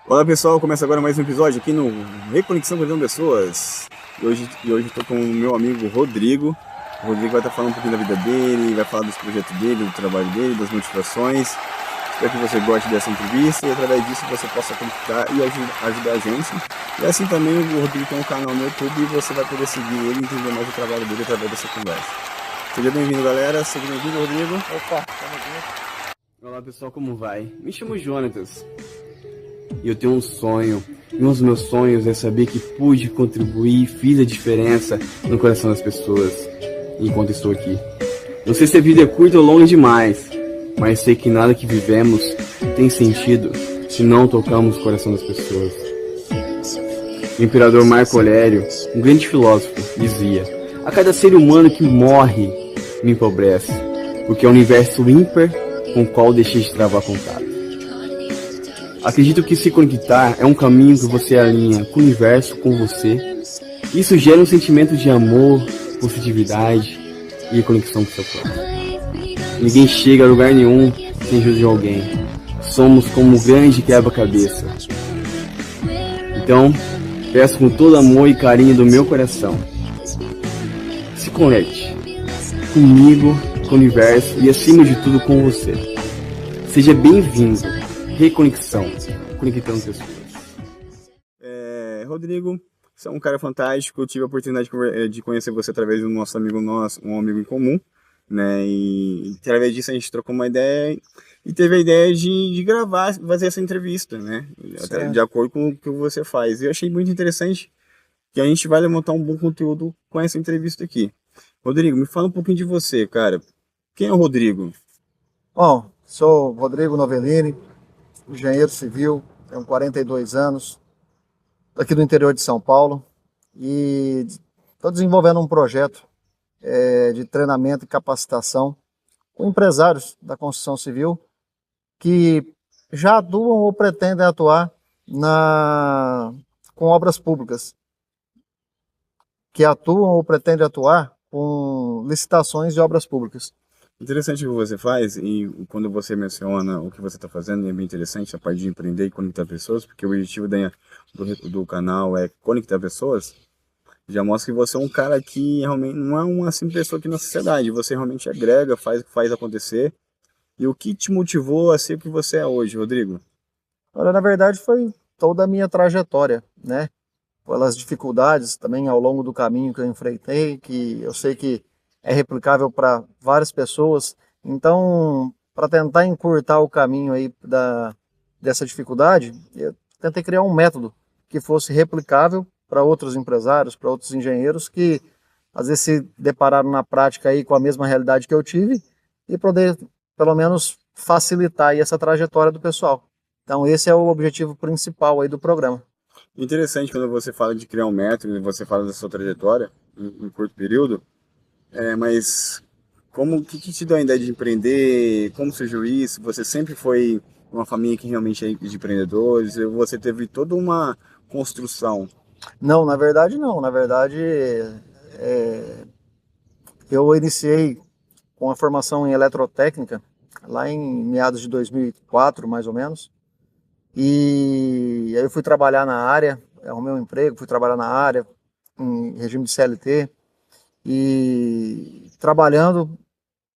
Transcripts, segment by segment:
Olá pessoal, começa agora mais um episódio aqui no Reconexão com Pessoas. E hoje estou com o meu amigo Rodrigo. O Rodrigo vai estar falando um pouquinho da vida dele, vai falar dos projetos dele, do trabalho dele, das motivações. Espero que você goste dessa entrevista e através disso você possa conectar e ajudar a gente. E assim também o Rodrigo tem um canal no YouTube e você vai poder seguir ele e entender mais o trabalho dele através dessa conversa. Seja bem-vindo, galera. Seja bem-vindo, Rodrigo. Opa, tamo junto. Olá pessoal, como vai? Me chamo Jonatas. E eu tenho um sonho, e um dos meus sonhos é saber que pude contribuir e fiz a diferença no coração das pessoas enquanto estou aqui. Não sei se a vida é curta ou longa demais, mas sei que nada que vivemos tem sentido se não tocamos o coração das pessoas. O imperador Marco Aurélio, um grande filósofo, dizia: a cada ser humano que morre me empobrece, porque é o universo ímpar com o qual deixei de travar contato. Acredito que se conectar é um caminho que você alinha com o universo, com você. Isso gera um sentimento de amor, positividade e conexão com o seu próximo. Ninguém chega a lugar nenhum sem ajuda de alguém. Somos como um grande quebra-cabeça. Então, peço com todo amor e carinho do meu coração. Se conecte comigo, com o universo e acima de tudo com você. Seja bem-vindo. Reconexão, conectando pessoas. Rodrigo, você é um cara fantástico. Eu tive a oportunidade de conhecer você através do nosso, um amigo em comum, né? E através disso a gente trocou uma ideia e teve a ideia de gravar, fazer essa entrevista, né? Até de acordo com o que você faz. E eu achei muito interessante que a gente vai montar um bom conteúdo com essa entrevista aqui. Rodrigo, me fala um pouquinho de você, cara. Quem é o Rodrigo? Bom, sou Rodrigo Novellini, engenheiro civil, tenho 42 anos, aqui do interior de São Paulo, e estou desenvolvendo um projeto de treinamento e capacitação com empresários da construção civil que já atuam ou pretendem atuar com obras públicas, que atuam ou pretendem atuar com licitações de obras públicas. Interessante o que você faz, e quando você menciona o que você está fazendo, é bem interessante a parte de empreender e conectar pessoas, porque o objetivo do canal é conectar pessoas. Já mostra que você é um cara que realmente não é uma simples pessoa aqui na sociedade, você realmente agrega, faz acontecer. E o que te motivou a ser o que você é hoje, Rodrigo? Olha, na verdade foi toda a minha trajetória, né? Pelas dificuldades também ao longo do caminho que eu enfrentei, que eu sei que é replicável para várias pessoas. Então, para tentar encurtar o caminho aí dessa dificuldade, eu tentei criar um método que fosse replicável para outros empresários, para outros engenheiros que às vezes se depararam na prática aí com a mesma realidade que eu tive e poder, pelo menos, facilitar aí essa trajetória do pessoal. Então, esse é o objetivo principal aí do programa. Interessante quando você fala de criar um método, você fala da sua trajetória em curto período. Mas que te deu a ideia de empreender? Como surgiu isso? Você sempre foi uma família que realmente é de empreendedores? Ou você teve toda uma construção? Não, na verdade não. Na verdade, eu iniciei com a formação em eletrotécnica lá em meados de 2004, mais ou menos. E aí eu fui trabalhar na área, arrumei um emprego, fui trabalhar na área, em regime de CLT. E trabalhando,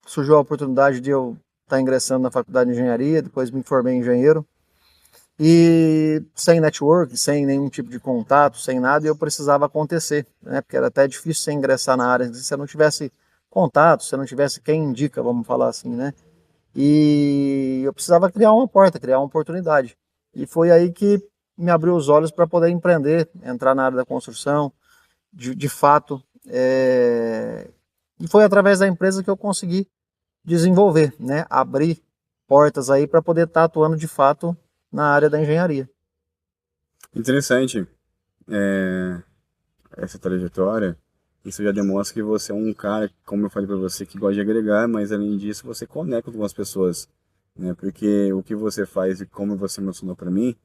surgiu a oportunidade de eu estar ingressando na faculdade de engenharia, depois me formei em engenheiro. E sem network, sem nenhum tipo de contato, sem nada, eu precisava acontecer, né? Porque era até difícil você ingressar na área se você não tivesse contato, se você não tivesse quem indica, vamos falar assim, né? E eu precisava criar uma porta, criar uma oportunidade. E foi aí que me abriu os olhos para poder empreender, entrar na área da construção, de fato. E foi através da empresa que eu consegui desenvolver, né? Abrir portas aí para poder estar atuando de fato na área da engenharia. Interessante essa trajetória. Isso já demonstra que você é um cara, como eu falei para você, que gosta de agregar, mas além disso você conecta com as pessoas, né? Porque o que você faz e como você mencionou para mim,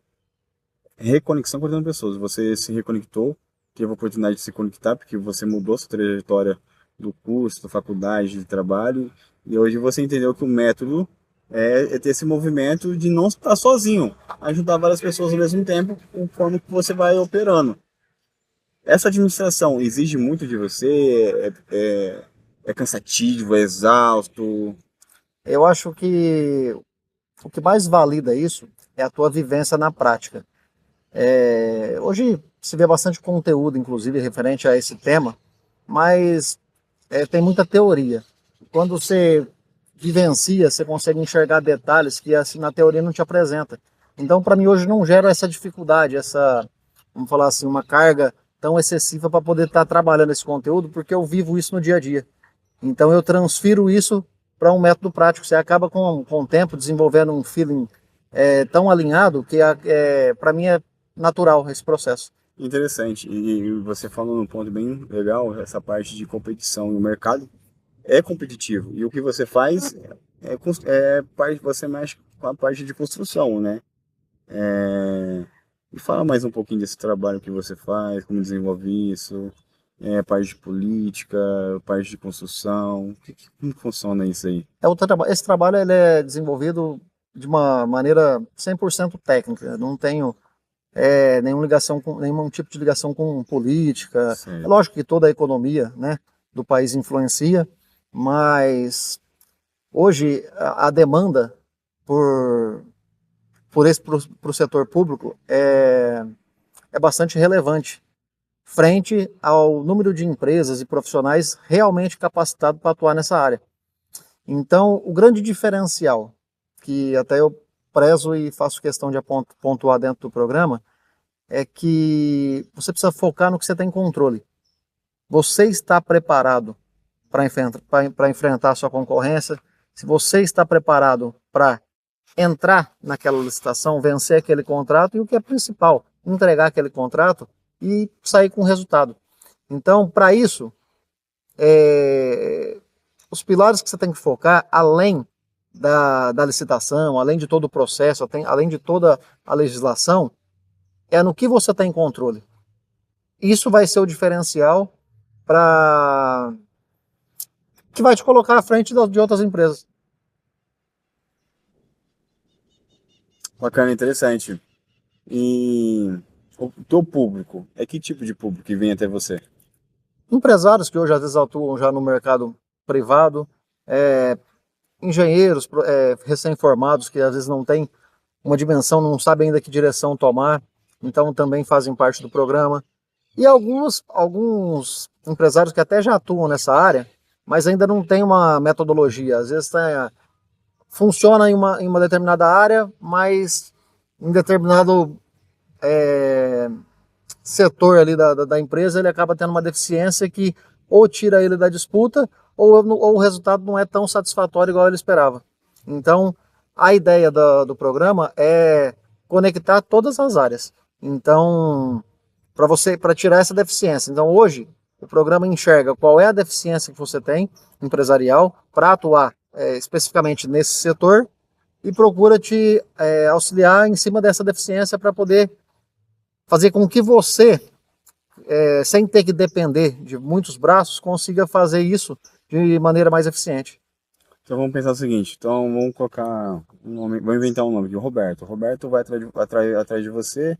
é reconexão com as pessoas. Você se reconectou, teve a oportunidade de se conectar porque você mudou sua trajetória do curso, da faculdade, de trabalho, e hoje você entendeu que o método é ter esse movimento de não estar sozinho, ajudar várias pessoas ao mesmo tempo, conforme que você vai operando. Essa administração exige muito de você, é cansativo, é exausto. Eu acho que o que mais valida isso é a tua vivência na prática. Hoje se vê bastante conteúdo, inclusive, referente a esse tema, mas tem muita teoria. Quando você vivencia, você consegue enxergar detalhes que assim na teoria não te apresenta. Então, para mim hoje não gera essa dificuldade, essa, vamos falar assim, uma carga tão excessiva para poder estar trabalhando esse conteúdo, porque eu vivo isso no dia a dia. Então eu transfiro isso para um método prático. Você acaba com o tempo desenvolvendo um feeling tão alinhado que para mim é natural esse processo. Interessante. E você falou num ponto bem legal, essa parte de competição. E o mercado é competitivo. E o que você faz você mexe com a parte de construção, né? Me fala mais um pouquinho desse trabalho que você faz, como desenvolve isso, parte de política, parte de construção, como funciona isso aí? Esse trabalho ele é desenvolvido de uma maneira 100% técnica. Não tenho nenhum tipo de ligação com política. É Certo. lógico que toda a economia, né, do país influencia, mas hoje a demanda por, pro setor público é bastante relevante frente ao número de empresas e profissionais realmente capacitados para atuar nessa área. Então, o grande diferencial, que até eu prezo e faço questão de pontuar dentro do programa, é que você precisa focar no que você tem controle. Você está preparado para enfrentar a sua concorrência? Se você está preparado para entrar naquela licitação, vencer aquele contrato e o que é principal, entregar aquele contrato e sair com resultado. Então, para isso, os pilares que você tem que focar, além da licitação, além de todo o processo, além de toda a legislação, é no que você tem controle. Isso vai ser o diferencial para que vai te colocar à frente de outras empresas. Bacana, interessante. E o teu público, é que tipo de público que vem até você? Empresários que hoje às vezes atuam já no mercado privado, engenheiros recém-formados que às vezes não têm uma dimensão, não sabem ainda que direção tomar, então também fazem parte do programa. E alguns empresários que até já atuam nessa área, mas ainda não tem uma metodologia. Às vezes funciona em uma determinada área, mas em determinado setor ali da empresa ele acaba tendo uma deficiência que ou tira ele da disputa ou o resultado não é tão satisfatório igual ele esperava. Então, a ideia do programa é conectar todas as áreas. Então, para tirar essa deficiência. Então, hoje, o programa enxerga qual é a deficiência que você tem empresarial para atuar especificamente nesse setor e procura te auxiliar em cima dessa deficiência para poder fazer com que você, sem ter que depender de muitos braços, consiga fazer isso de maneira mais eficiente. Então vamos pensar o seguinte, então vamos colocar um nome, vamos inventar um nome de Roberto. O Roberto vai atrás de você,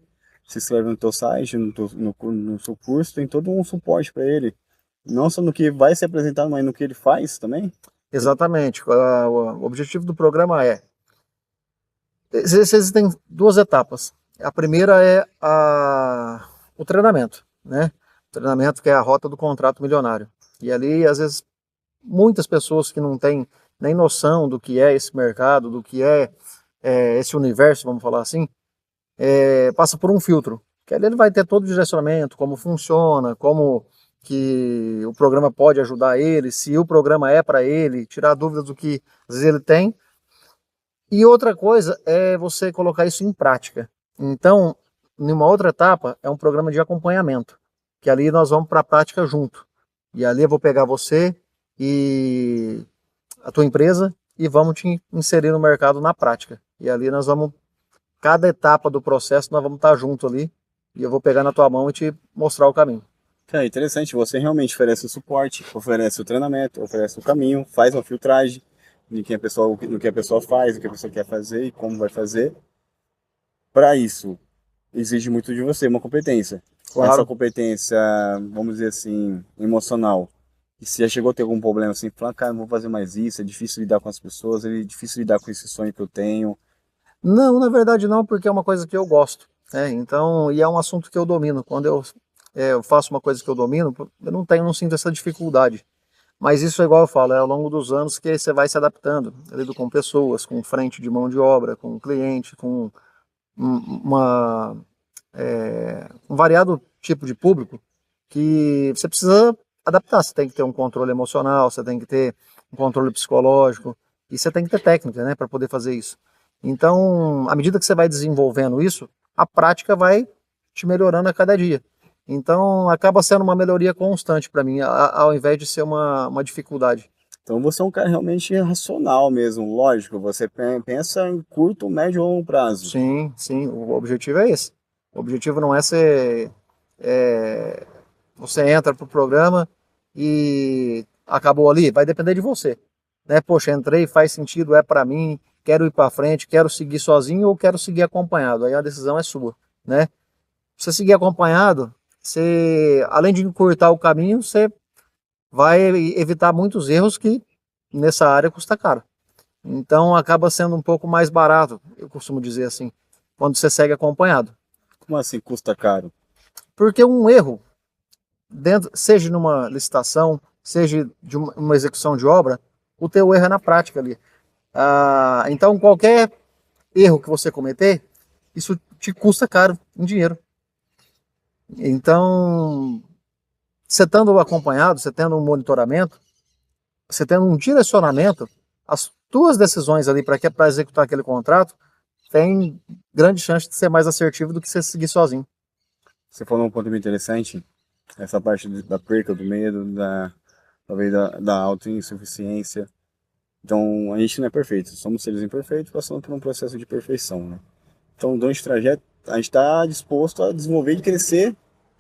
se inscreve no teu site, no seu curso, tem todo um suporte para ele. Não só no que vai ser apresentado, mas no que ele faz também? Exatamente. O objetivo do programa existem duas etapas. A primeira é o treinamento, né? O treinamento que é a rota do contrato milionário. E ali, às vezes, muitas pessoas que não têm nem noção do que é esse mercado, do que é esse universo, vamos falar assim, passa por um filtro. Que ali ele vai ter todo o direcionamento, como funciona, como que o programa pode ajudar ele, se o programa é para ele, tirar dúvidas do que às vezes ele tem. E outra coisa é você colocar isso em prática. Então, numa outra etapa, é um programa de acompanhamento, que ali nós vamos para a prática junto. E ali eu vou pegar você e a tua empresa e vamos te inserir no mercado na prática. E ali nós vamos, cada etapa do processo, nós vamos estar junto ali e eu vou pegar na tua mão e te mostrar o caminho. É interessante, você realmente oferece o suporte, oferece o treinamento, oferece o caminho, faz uma filtragem de quem a pessoa, do que a pessoa faz, o que a pessoa quer fazer e como vai fazer. Para isso, exige muito de você, uma competência. Essa Claro. competência, vamos dizer assim, emocional. E se já chegou a ter algum problema assim, falar, cara, não vou fazer mais isso, é difícil lidar com as pessoas, é difícil lidar com esse sonho que eu tenho. Não, na verdade não, porque é uma coisa que eu gosto, né? Então, e é um assunto que eu domino. Quando eu faço uma coisa que eu domino, eu não sinto essa dificuldade. Mas isso é igual eu falo, é ao longo dos anos que você vai se adaptando. Eu lido com pessoas, com frente de mão de obra, com cliente, com uma, um variado tipo de público que você precisa adaptar. Você tem que ter um controle emocional, você tem que ter um controle psicológico e você tem que ter técnica, né, para poder fazer isso. Então, à medida que você vai desenvolvendo isso, a prática vai te melhorando a cada dia. Então, acaba sendo uma melhoria constante para mim, ao invés de ser uma dificuldade. Então você é um cara realmente racional mesmo, lógico, você pensa em curto, médio ou longo prazo. Sim, sim, o objetivo é esse. O objetivo não é ser. é, Você entra pro programa e acabou ali, vai depender de você. Né? Poxa, entrei, faz sentido, é para mim, quero ir para frente, quero seguir sozinho ou quero seguir acompanhado. Aí a decisão é sua, né? Você seguir acompanhado, você, além de encurtar o caminho, você vai evitar muitos erros que nessa área custa caro. Então acaba sendo um pouco mais barato, eu costumo dizer assim, quando você segue acompanhado. Como assim custa caro? Porque um erro, dentro, seja numa licitação, seja de uma execução de obra, o teu erro é na prática ali. Então qualquer erro que você cometer, isso te custa caro em dinheiro. Então, você estando acompanhado, você tendo um monitoramento, você tendo um direcionamento, as tuas decisões ali para executar aquele contrato tem grande chance de ser mais assertivo do que você seguir sozinho. Você falou um ponto bem interessante, essa parte da perca, do medo, talvez da autossuficiência. Então, a gente não é perfeito, somos seres imperfeitos passando por um processo de perfeição, né? Então, durante o trajeto, a gente está disposto a desenvolver e crescer,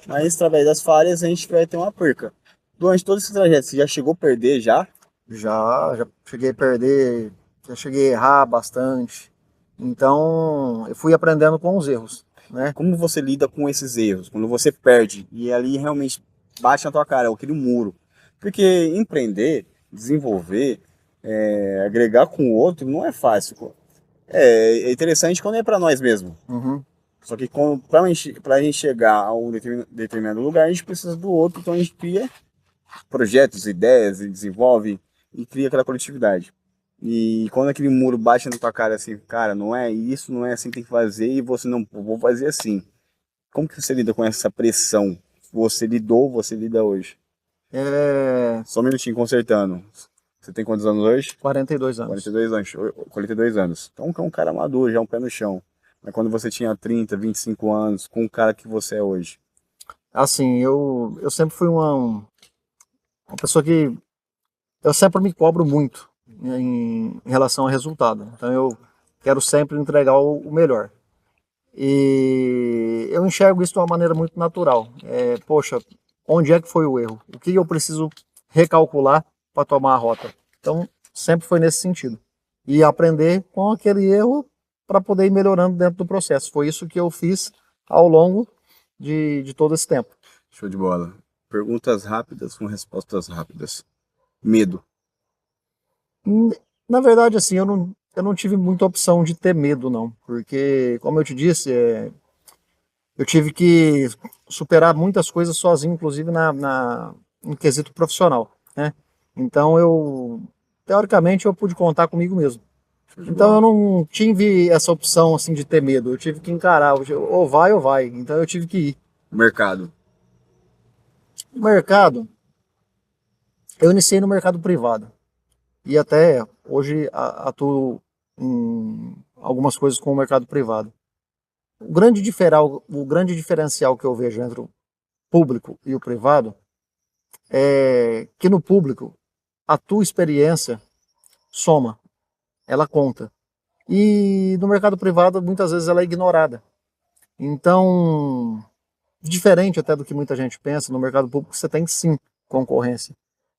mas através das falhas a gente vai ter uma perca. Durante todo esse trajeto, você já chegou a perder já? Já cheguei a perder, já cheguei a errar bastante. Então, eu fui aprendendo com os erros, né? Como você lida com esses erros? Quando você perde e ali realmente bate na tua cara, aquele muro. Porque empreender, desenvolver, agregar com o outro não é fácil. Pô. É interessante quando é para nós mesmo. Uhum. Só que para a gente chegar a um determinado lugar, a gente precisa do outro, então a gente cria projetos, ideias, e desenvolve e cria aquela coletividade. E quando aquele muro bate na tua cara assim, cara, não é isso, não é assim que tem que fazer, e você não, eu vou fazer assim. Como que você lida com essa pressão? Você lidou, você lida hoje? É, Só um minutinho consertando. Você tem quantos anos hoje? 42 quarenta e anos. dois anos. 42 anos. Então é um cara maduro, já é um pé no chão. Mas quando você tinha 30, 25 anos, com o cara que você é hoje. Assim, eu sempre fui uma pessoa que eu sempre me cobro muito em relação ao resultado. Então eu quero sempre entregar o melhor. E eu enxergo isso de uma maneira muito natural. Poxa, onde é que foi o erro? O que eu preciso recalcular para tomar a rota? Então, sempre foi nesse sentido. E aprender com aquele erro para poder ir melhorando dentro do processo. Foi isso que eu fiz ao longo de todo esse tempo. Show de bola. Perguntas rápidas com respostas rápidas. Medo. Hum, Na verdade, assim, eu não tive muita opção de ter medo, não. Porque, como eu te disse, eu tive que superar muitas coisas sozinho, inclusive no quesito profissional, né? Então teoricamente, eu pude contar comigo mesmo. Show de Então eu bola. não tive essa opção assim de ter medo. Eu tive que encarar, ou vai ou vai. Então eu tive que ir. Mercado. O mercado, eu iniciei no mercado privado e até hoje atuo em algumas coisas com o mercado privado. O grande diferencial que eu vejo entre o público e o privado é que no público a tua experiência soma, ela conta. E no mercado privado muitas vezes ela é ignorada. Então, diferente até do que muita gente pensa, no mercado público você tem sim concorrência,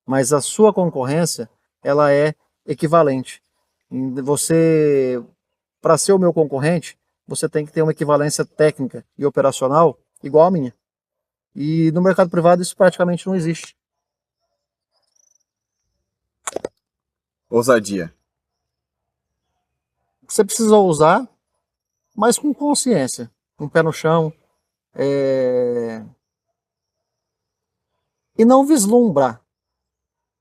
mas a sua concorrência ela é equivalente. Você, para ser o meu concorrente, você tem que ter uma equivalência técnica e operacional igual a minha. E no mercado privado isso praticamente não existe. Ousadia. Você precisa ousar, mas com consciência, com o pé no chão, e não vislumbrar.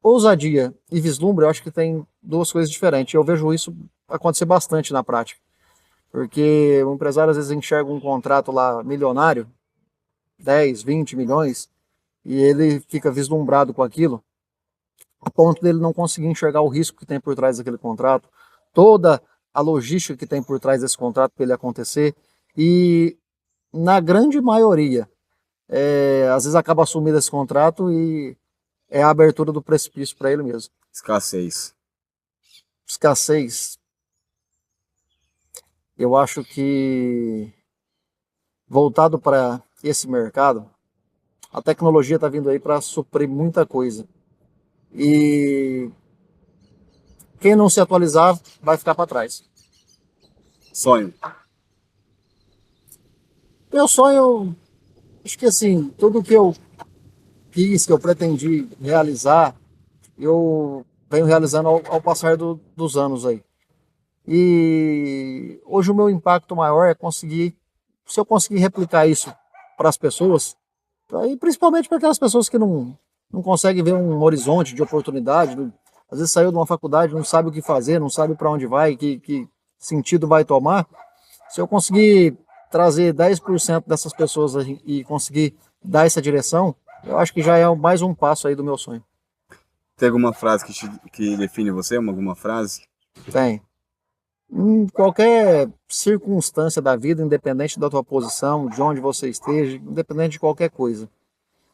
Ousadia e vislumbre, eu acho que tem duas coisas diferentes. Eu vejo isso acontecer bastante na prática. Porque o empresário às vezes enxerga um contrato lá milionário, 10, 20 milhões, e ele fica vislumbrado com aquilo, a ponto dele não conseguir enxergar o risco que tem por trás daquele contrato, toda a logística que tem por trás desse contrato para ele acontecer, e na grande maioria, às vezes acaba assumindo esse contrato e é a abertura do precipício para ele mesmo. Escassez. Escassez. Eu acho que, voltado para esse mercado, a tecnologia está vindo aí para suprir muita coisa. E quem não se atualizar vai ficar para trás. Sonho. Meu sonho, acho que assim, tudo que eu quis, que eu pretendi realizar, eu venho realizando ao passar dos anos aí. E hoje o meu impacto maior é conseguir, se eu conseguir replicar isso para as pessoas, e principalmente para aquelas pessoas que não conseguem ver um horizonte de oportunidade, às vezes saiu de uma faculdade, não sabe o que fazer, não sabe para onde vai, que sentido vai tomar. Se eu conseguir trazer 10% dessas pessoas e conseguir dar essa direção, eu acho que já é mais um passo aí do meu sonho. Tem alguma frase que define você? Alguma frase? Tem. Em qualquer circunstância da vida, independente da tua posição, de onde você esteja, independente de qualquer coisa,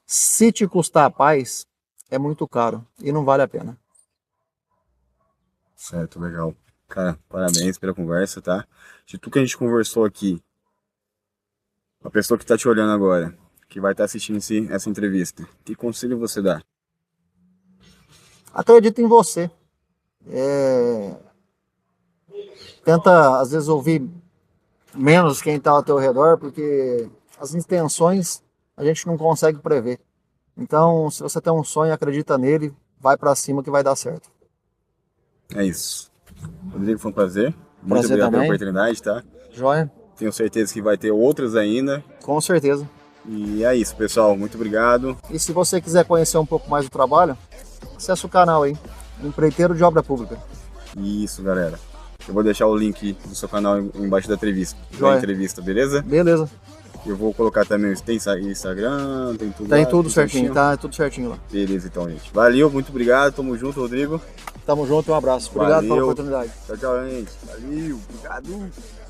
se te custar a paz, é muito caro e não vale a pena. Certo, legal. Cara, parabéns pela conversa, tá? De tudo que a gente conversou aqui, a pessoa que tá te olhando agora, que vai estar assistindo essa entrevista, que conselho você dá? Acredita em você. Tenta, às vezes, ouvir menos quem está ao teu redor, porque as intenções a gente não consegue prever. Então, se você tem um sonho, acredita nele, vai para cima que vai dar certo. É isso. Rodrigo, foi um prazer. Muito Prazer obrigado pela também. oportunidade, tá? Joia? Tenho certeza que vai ter outras ainda. Com certeza. E é isso, pessoal. Muito obrigado. E se você quiser conhecer um pouco mais do trabalho, acesse o canal aí, Empreiteiro de Obra Pública. Isso, galera. Eu vou deixar o link do seu canal embaixo da entrevista. Joia. Da entrevista, beleza? Beleza. Eu vou colocar também, tem Instagram, tem tudo Tem lá, tudo certinho, tá? É tudo certinho lá. Beleza, então, gente. Valeu, muito obrigado. Tamo junto, Rodrigo. Tamo junto, um abraço. Obrigado pela Valeu. oportunidade. Tchau, tchau, gente. Valeu, obrigado.